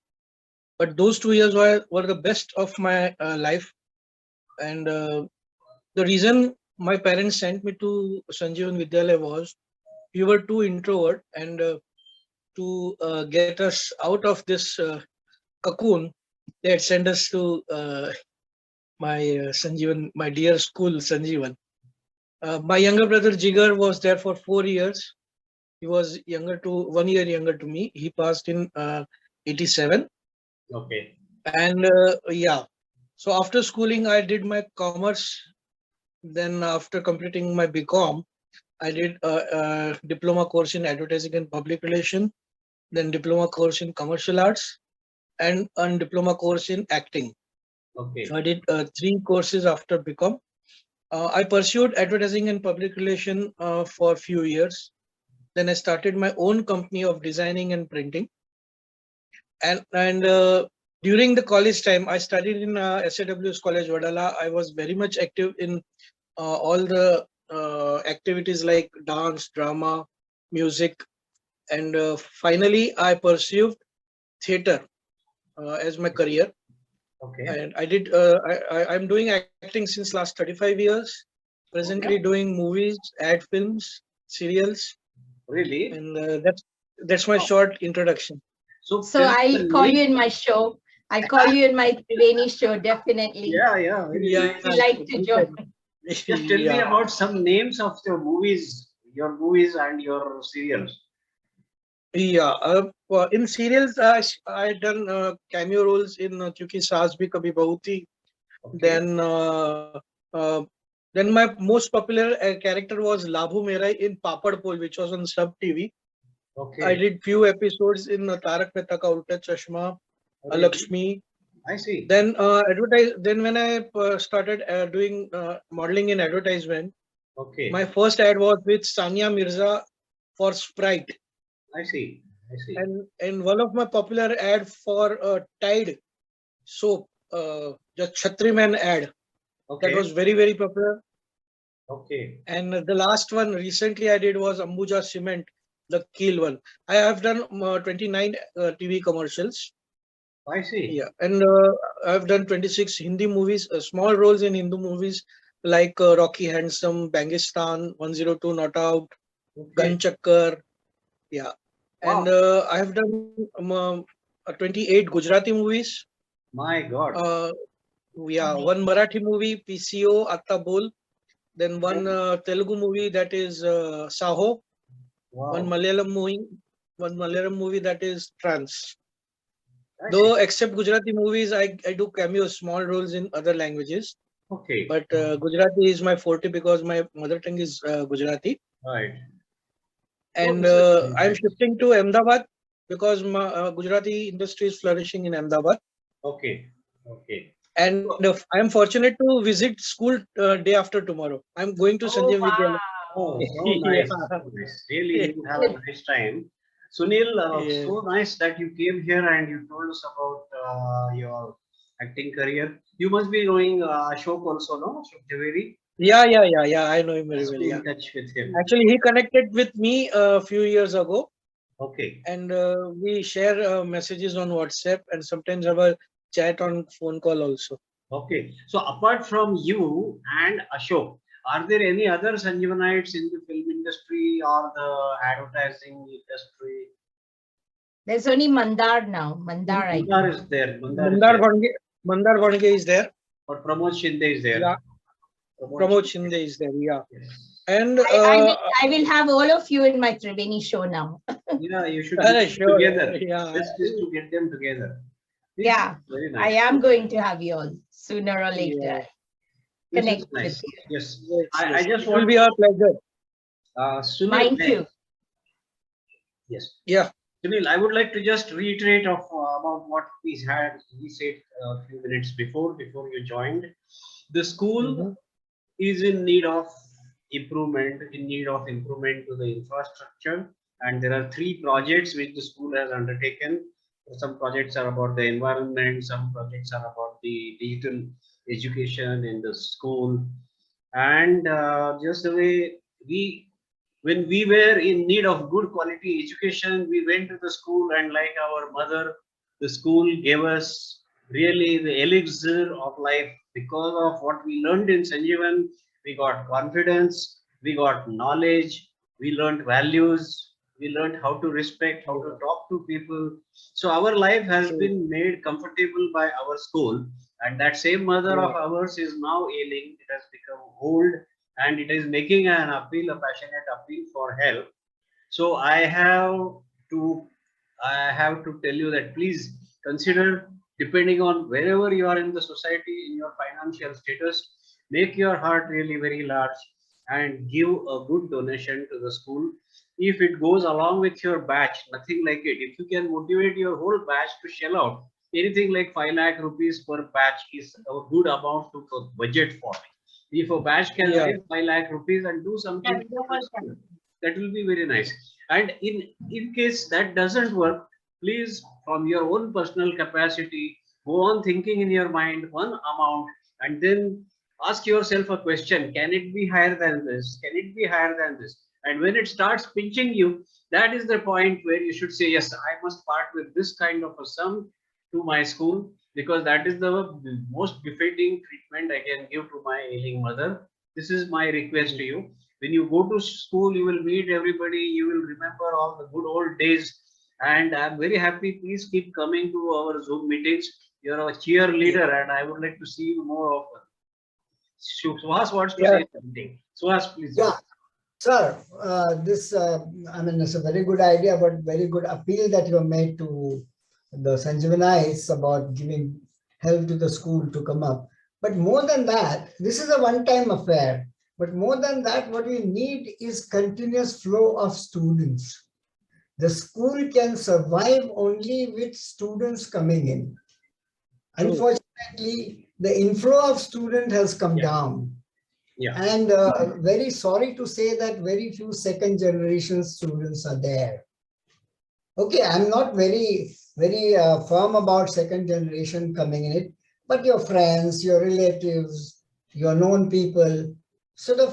But those 2 years were the best of my life. And the reason my parents sent me to Sanjeevan Vidyalaya was we were too introvert, and to get us out of this cocoon, they had sent us to my Sanjeevan, my dear school Sanjeevan. My younger brother Jigar was there for 4 years. He was 1 year younger to me. He passed in 87. Okay. And yeah, so after schooling, I did my commerce. Then after completing my BCom, I did a diploma course in advertising and public relation, then diploma course in commercial arts, and a diploma course in acting. Okay. So I did 3 courses after BCom. I pursued advertising and public relation for a few years. Then I started my own company of designing and printing. And during the college time, I studied in SAW's College Vadala. I was very much active in all the activities like dance, drama, music, and finally I pursued theater as my career. Okay. And I did. I'm doing acting since last 35 years. Presently doing movies, ad films, serials. Really? And that's my short introduction. So I'll call you in my show. I'll call you in my Triveni show, definitely. Yeah. Yeah. If you like to join. Just tell me about some names of your movies and your serials. Yeah, in serials, I done cameo roles in Kyunki Saas Bhi Kabhi Bahu Thi. Then my most popular character was Labhu Mera in Papad Pol, which was on Sub TV. Okay. I did few episodes in Tarak Mehta Ka Ulta Chashma, Lakshmi. I see. Then Then when I started doing modeling in advertisement, okay, my first ad was with Sania Mirza for Sprite. I see. And one of my popular ad for Tide soap, the Chhatriman ad, okay, that was very, very popular. Okay. And the last one recently I did was Ambuja Cement, the Keel one. I have done 29 TV commercials. I see. Yeah, and I've done 26 Hindi movies, small roles in Hindu movies like Rocky Handsome, Bangistan, 102 Not Out, Okay. Gun Chakkar. Yeah, and Wow. I have done 28 Gujarati movies. My God. Uh, yeah, Amazing. one Marathi movie, PCO, Atta Bol. Then one Telugu movie that is Saho. One Wow. Malayalam movie that is Trans. I see. Though except Gujarati movies, I do cameos, small roles in other languages. Okay. But Gujarati is my forte because my mother tongue is Gujarati. Right. And this is very I'm nice. shifting to Ahmedabad because my Gujarati industry is flourishing in Ahmedabad. Okay. Okay. And I'm fortunate to visit school day after tomorrow. I'm going to Oh, Sanjay Vidyalaya. wow. Oh, so Yeah. nice. So nice. Really, you have a nice time. Sunil, Yeah. so nice that you came here and you told us about your acting career. You must be knowing Ashok also, no? Ashok Javeri. Yeah. I know him very Must well. be Yeah. in touch with him. Actually, he connected with me a few years ago, Okay. and we share messages on WhatsApp and sometimes have a chat on phone call also. Okay. So apart from you and Ashok, are there any other Sanjeevanites in the film industry or the advertising industry? There's only Mandar now. Mandar, I Mandar think. is there. Mandar is Mandar there. Gondge, Mandar Gondge is there. Or Pramod Shinde is there. Yeah. Pramod Pramod Shinde. Shinde is there. Yeah. Yes. And I will have all of you in my Triveni show now. Yeah, you should get them sure. together. Yeah. Best is to get them together. This Yeah, is very I nice. am going to have you all sooner or later. Yeah. This Connect is nice. with you. Yes. Yes, I yes. just It will want be our pleasure. Sunil. Mine too. Yes. Yeah. Sunil, I would like to just reiterate of about what we said a few minutes before you joined. The school Mhm. is in need of improvement, to the infrastructure, and there are three projects which the school has undertaken. Some projects are about the environment, some projects are about the digital education in the school, and just the way when we were in need of good quality education, we went to the school, and like our mother, the school gave us really the elixir of life. Because of what we learned in Sanjeevan, we got confidence, we got knowledge, we learned values, we learned how to respect, how to talk to people. So our life has True. been made comfortable by our school, and that same mother Yeah. of ours is now ailing. It has become old, and it is making an appeal, a passionate appeal for help. So to I have to tell you that please consider, depending on wherever you are in the society, in your financial status, make your heart really very large and give a good donation to the school. If it goes along with your batch, nothing like it. If you can motivate your whole batch to shell out anything like 5 lakh rupees per batch is a good amount to budget for. If a batch can Yeah. raise 5 lakh rupees and do something for the school, that will be very nice. And in case that doesn't work, please, from your own personal capacity, go on thinking in your mind one amount, and then ask yourself a question: can it be higher than this? Can it be higher than this? And when it starts pinching you, that is the point where you should say, yes, I must part with this kind of a sum to my school, because that is the most befitting treatment I can give to my ailing mother. This is my request to you. When you go to school, you will meet everybody, you will remember all the good old days, and I'm very happy. Please keep coming to our Zoom meetings. You're a cheerleader, and I would like to see you more often. Suhas wants to Yeah. say something. Suhas, please. Yeah, sir, I mean, it's a very good idea, but very good appeal that you have made to the Sanjeevanites about giving help to the school to come up. But more than that, this is a one-time affair. But more than that, what we need is continuous flow of students. The school can survive only with students coming in. True. Unfortunately, the inflow of students has come down. Yeah. And very sorry to say that very few second generation students are there. Okay, I'm not very firm about second generation coming in it, but your friends, your relatives, your known people, sort of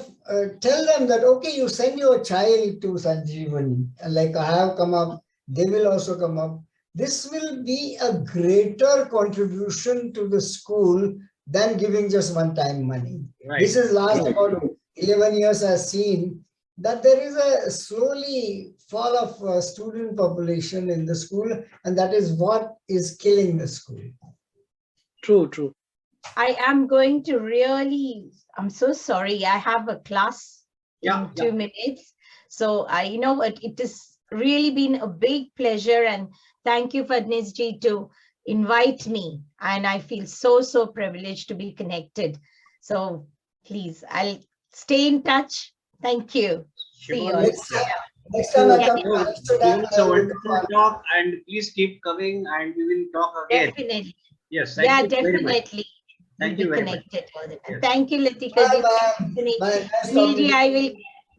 tell them that, okay, you send your child to Sanjeevani, and like I have come up, they will also come up. this will be a greater contribution to the school than giving just one-time money. Right. This is last about 11 years I've seen that there is a slowly fall of student population in the school, and that is what is killing the school. True, true. I am going to really, I'm so sorry. I have a class Yeah, in 2 minutes. So you know what, it has really been a big pleasure, and thank you, Phadnis ji, to invite me. And I feel so privileged to be connected. So please, I'll stay in touch. Thank you. See you all. Next time I come to It's Amsterdam, a I will wonderful call. talk, and please keep coming, and we will talk again. Definitely. Yes, Yeah, thank you very much. definitely. Thank We'll you be very much. connected all the time. Yes. Thank you, Latika Bye, ji. ma'am. Bye. Nice talking Sunil to ji, you. I will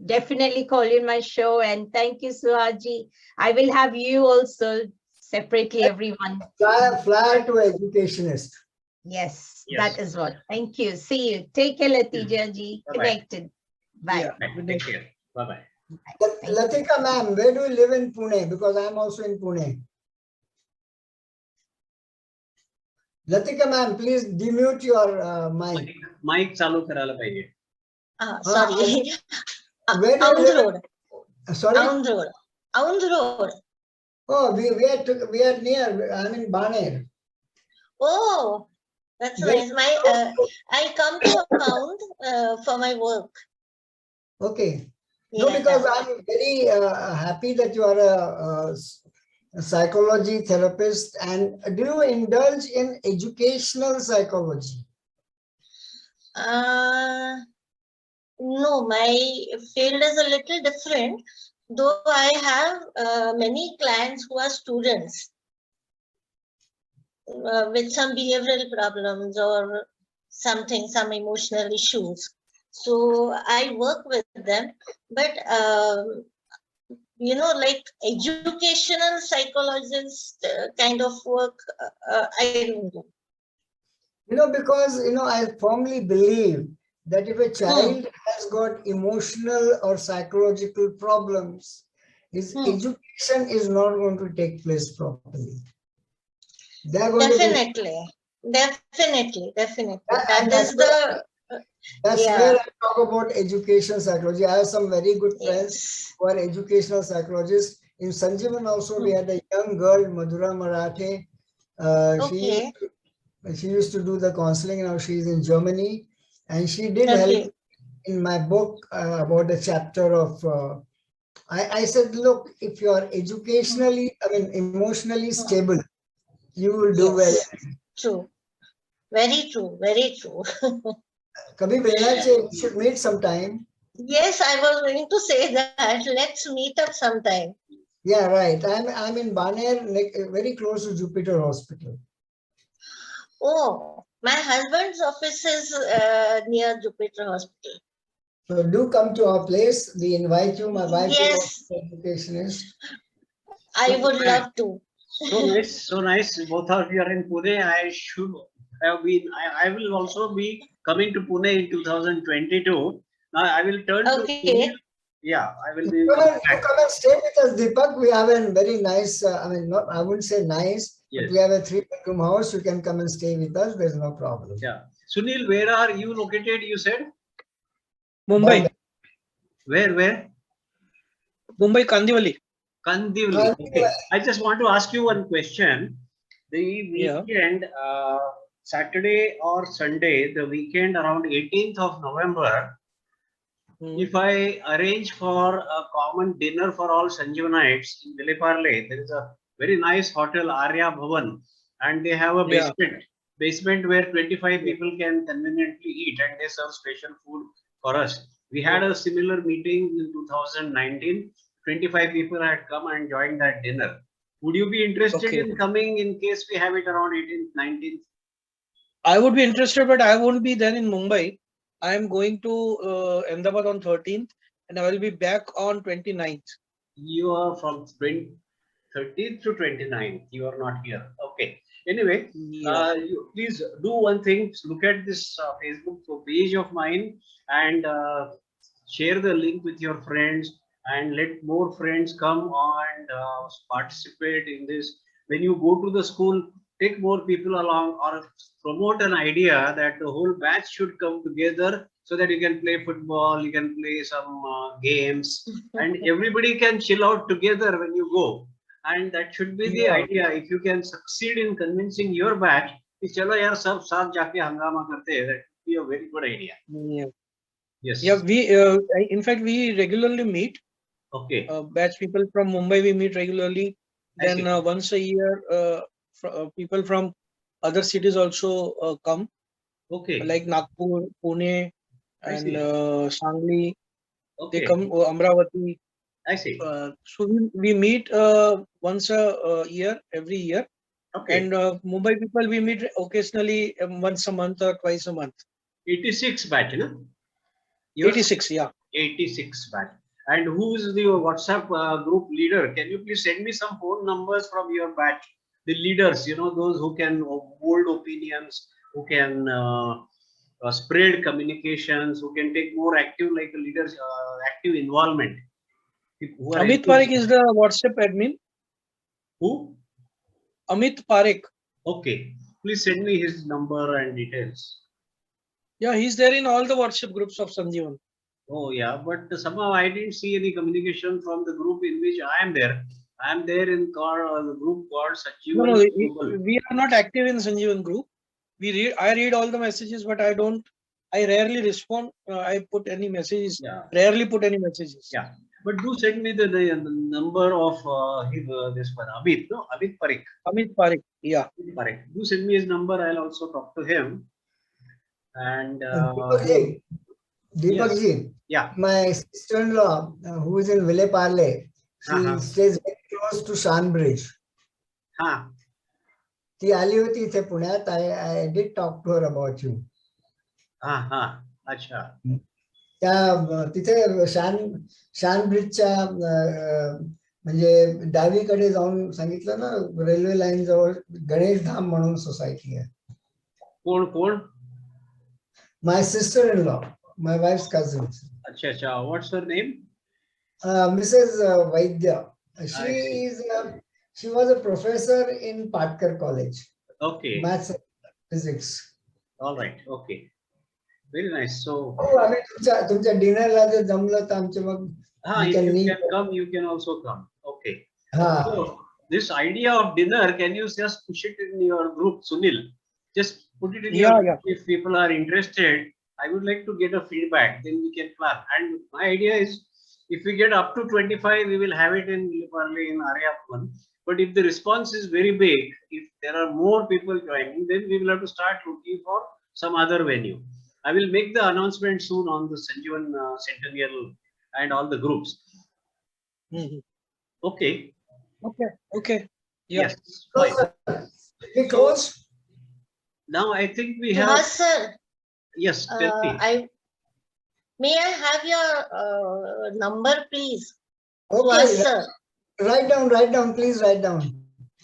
definitely call you in my show, and thank you, Suhaji. I will have you also separately, everyone. Fly to educationist. Yes, Yes. that is what. Thank you. See you. Take care, Latija ji. Bye-bye. Connected. Bye. Yeah. Right, take care. Bye-bye. Latika ma'am, where do you live in Pune? Because I'm also in Pune. Latika ma'am, please demute your mic. Mic चालू करायला पाहिजे. Sorry. Where do you Aund live? Road. Sorry? Aund Road. Aund Road. Oh, we are near. I'm in Baner. Oh, that's Very nice. I come to Aund for my work. Okay. No, Yeah. because I'm very happy that you are a psychology therapist. And do you indulge in educational psychology? No, my field is a little different, though I have many clients who are students with some behavioral problems or something, some emotional issues. So I work with them, but you know, like educational psychologist kind of work, I don't do. You know, because, you know, I firmly believe that if a child has got emotional or psychological problems, his education is not going to take place properly. They're going Definitely. That is the That's where I talk about educational psychology. I have some very good friends who are educational psychologists. In Sanjeevan also, we had a young girl, Madhura Marathe. She used to do the counseling. Now she's in Germany. And she did help in my book about the chapter of, I said, look, if you are educationally, emotionally stable, you will do well. True. Very true. Very true. Kabhi milna chahiye, we should meet sometime. Yes, I was going to say that. Let's meet up sometime. Yeah, right. I'm in Baner, very close to Jupiter Hospital. Oh, my husband's office is near Jupiter Hospital. So do come to our place. We invite you. My wife Yes. is an educationist. I would love to. So nice. Both of you are in Pune. I should have been. I will also be coming to Pune in 2022. Now I will turn to Pune. Yeah, I will be. Come and stay with us, Deepak. We have a very nice. I wouldn't say nice, but we have a 3-bedroom house. You can come and stay with us. There's no problem. Yeah. Sunil, where are you located? You said Mumbai. Where? Mumbai, Kandivali. Kandivali. Okay. I just want to ask you one question. The weekend, Saturday or Sunday, the weekend around 18th of November, if I arrange for a common dinner for all Sanjeevanites in Vileparle, there is a very nice hotel, Arya Bhavan, and they have a basement where 25 people can conveniently eat, and they serve special food for us. We had a similar meeting in 2019. 25 people had come and joined that dinner. Would you be interested in coming in case we have it around 18th, 19th? I would be interested, but I won't be there in Mumbai. I am going to Ahmedabad on 13th, and I will be back on 29th. You are from 13th to 29th. You are not here. Okay. Anyway, you please do one thing. Look at this Facebook page of mine and share the link with your friends and let more friends come and participate in this when you go to the school, take more people along, or promote an idea that the whole batch should come together so that you can play football, you can play some games, and everybody can chill out together when you go. And that should be the idea. If you can succeed in convincing your batch, कि चलो यार सब साथ जाके हंगामा करते हैं, that would be a very good idea. Yeah. Yes. Yeah, in fact, we regularly meet. Okay. Batch people from Mumbai, we meet regularly. I see. Then once a year, people from other cities also come, Okay. like Nagpur, Pune, I and see. Sangli. Okay. They come, Amravati. I see. So we meet once a year, every year. Okay. And Mumbai people, we meet occasionally once a month or twice a month. 86 batch, no? Yours? 86, yeah. 86 batch. And who is the WhatsApp group leader? Can you please send me some phone numbers from your batch? The leaders, you know, those who can hold opinions, who can spread communications, who can take more active, like leaders, active involvement. Who are Amit Parekh is the WhatsApp admin. Who? Amit Parekh. Okay. Please send me his number and details. Yeah, he's there in all the WhatsApp groups of Sanjeewan. Oh yeah, but somehow I didn't see any communication from the group in which I am there. I am there in the group called Sanjeewan. No, we are not active in Sanjeewan group. I read all the messages, but I rarely respond. I put any messages. Yeah. Rarely put any messages. Yeah. But do send me the number of this one, Amit, no? Amit Parekh. Amit Parekh, yeah. Amit Parekh. Do send me his number. I'll also talk to him. And Deepak ji, yeah, my sister-in-law, who is in Ville Parle, she stays very close to Shan Bridge. ती आली होती इथे पुण्यात. I did talk to her about you. अच्छा. त्या तिथे शान ब्रिजच्या म्हणजे डावीकडे जाऊन सांगितलं ना, रेल्वे लाईन जवळ गणेश धाम म्हणून सोसायटी आहे. कोण? My sister-in-law, my wife's cousin. अच्छा. What's her name? Mrs. Vaidya. She was a professor in Patkar College. Okay. Maths and physics. All right. Okay. Very nice. So. आम्ही तुमच्या डिनरला जर जमलं तर आमचे मग. If you can come, you can also come. Okay. So this idea of dinner, can you just push it in your group, Sunil? Just put it in your group. If people are interested, I would like to get a feedback. Then we can plan. And my idea is, if we get up to 25, we will have it in area 1. But if the response is very big, if there are more people joining, then we will have to start looking for some other venue. I will make the announcement soon on the Sanjeewan Centennial and all the groups. Okay. Okay. Yeah. Yes. Fine. We close. Now I think we have. Yes, sir. Yes, tell me. May I have your number, please? Okay. Yes, sir. Write down. Please write down.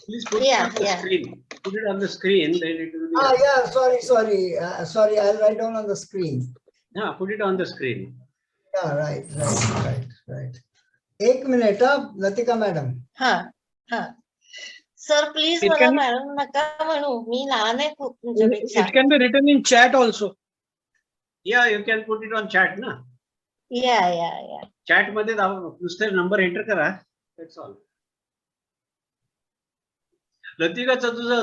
Please put it on the screen. Put it on the screen. Then it will be. Yeah. Sorry. I'll write down on the screen. Yeah, put it on the screen. Yeah, right. 1 minute, Latika madam. Sir, please मला madam नका म्हणू. मी लहान आहे खूप तुमच्यापेक्षा. It can be written in chat also. Yeah, you can put it on chat, na? Yeah. Chat मध्ये नुसते number enter करा. That's all. Latika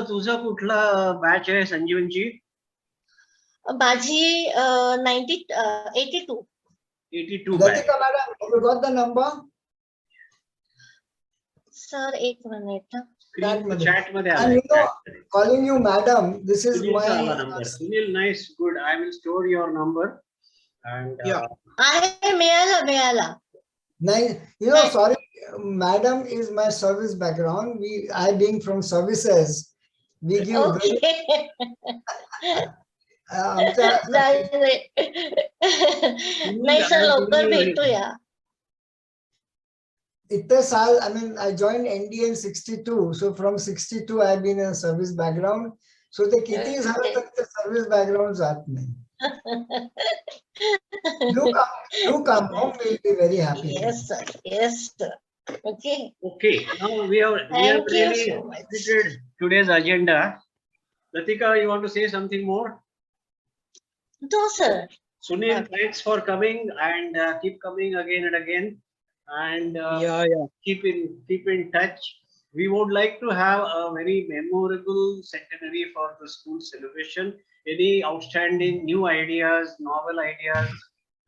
तुझा कुठला बॅच आहे संजीवनची? माझी 82. 82 batch. Latika madam, have you got the number? Sir, 1 minute. Chat मध्ये And you know, calling you madam, this is my number. Sunil, nice, good. I will store your number. And आहे मिळाला. You know, sorry, madam is my service background. I being from services, we give. Okay. नाही sir, लवकर भेटूया. I mean, I joined NDA in 62. So from 62, I've been in a service background. So the kitty is the service background. Do come home, we'll be very happy. Yes, sir. Okay. Okay, now we have Thank you really so much. completed today's agenda. Latika, you want to say something more? No, sir. Sunil, thanks for coming and keep coming again and again. And Yeah, keep in touch. We would like to have a very memorable centenary for the school celebration. Any outstanding new ideas, novel ideas,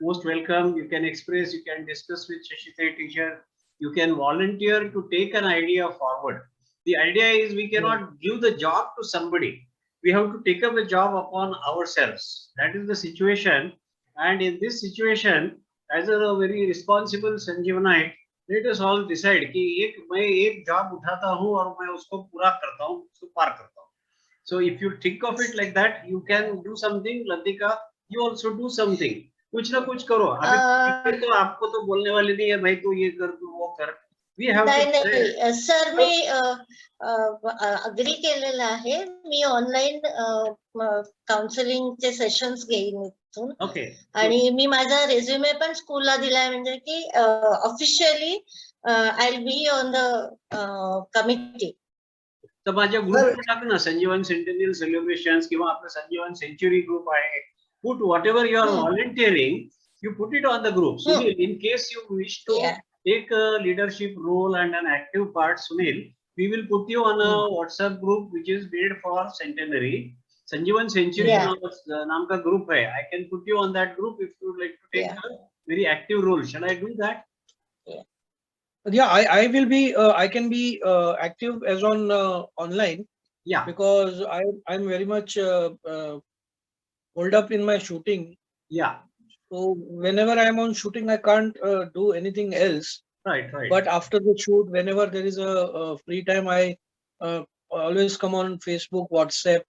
most welcome. You can express, you can discuss with Shashite teacher. You can volunteer to take an idea forward. The idea is we cannot give the job to somebody. We have to take up the job upon ourselves. That is the situation. And in this situation, as a very responsible Sanjeevanite, let us all decide कि मैं एक job उठाता हूँ और मैं उसको पूरा करता हूँ, उसको पार करता हूँ. So if you think of it like that, you can do something. Latika, you also do something. कुछ ना कुछ करो. अभी तो आपको तो बोलने वाले नहीं है भाई तू ये कर तू वो कर. We have to नाही सर मी अग्री केलेलं आहे. मी ऑनलाईन काउन्सिलिंगचे सेशन्स घेईन इथून. Okay. आणि मी माझा रेझ्युमे पण स्कूलला दिलाय म्हणजे की officially I will be on the committee. तर माझ्या ग्रुपवर टाक ना संजीवन सेंटेनियल सेलिब्रेशन्स किंवा आपलं संजीवन सेंचुरी ग्रुप आहे. Put whatever you are volunteering, you put it on the group. Sunil, in case you wish to take a leadership role and an active part, Sunil, we will put you on a WhatsApp group which is made for centenary. Sanjeevan Century नाम का group है. I can put you on that group if you would like to take a very active role. Shall I do that? Yeah. I will be. I can be active as on online. Yeah. Because I'm very much hold up in my shooting. Yeah. So whenever I am on shooting, I can't do anything else. Right. But after the shoot, whenever there is a free time, I always come on Facebook, WhatsApp,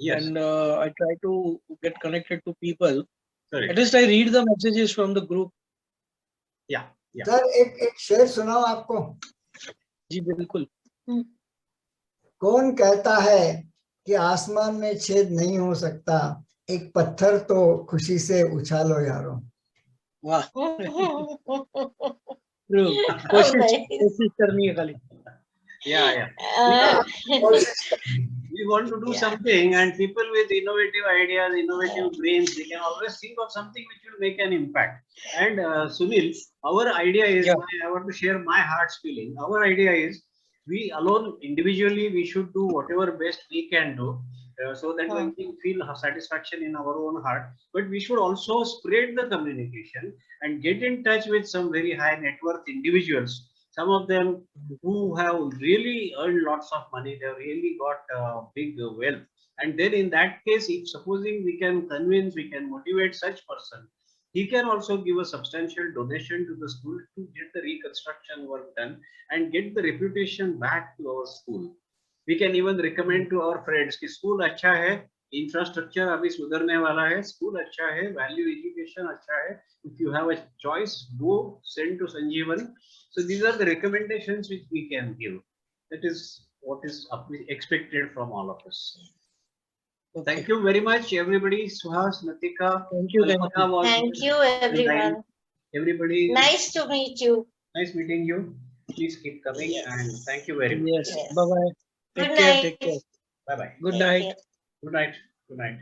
and I try to get connected to people. Correct. At least I read the messages from the group. Yeah. Sir एक शेर सुनाओ आपको. जी बिल्कुल. कौन कहता है कि आसमान में छेद नहीं हो सकता, एक पत्थर तो खुशी से उछालो यारो. वाह. कोशिश करनी है खाली. Yeah. We want to do something, and people with innovative ideas, innovative brains, they can always think of something which will make an impact. And Sunil, our idea is, I want to share my heart's feeling. Our idea is, we alone, individually, we should do whatever best we can do, so that we can feel satisfaction in our own heart. But we should also spread the communication and get in touch with some very high net worth individuals. Some of them who have really earned lots of money, they have really got big wealth. And then in that case, if supposing we can convince, we can motivate such person, he can also give a substantial donation to the school to get the reconstruction work done and get the reputation back to our school. We can even recommend to our friends कि school अच्छा है, infrastructure अभी सुधरने वाला है, school अच्छा है, value education अच्छा है. If you have a choice, go send to Sanjeevan. So these are the recommendations which we can give. That is what is expected from all of us. Okay. Thank you very much, everybody. Suhas, Natika. Thank you. Thank you, everyone. Everybody. Nice to meet you. Nice meeting you. Please keep coming and thank you very much. Yes. Bye bye. Good night. Take care. Bye bye. Good night. Good night. Good night.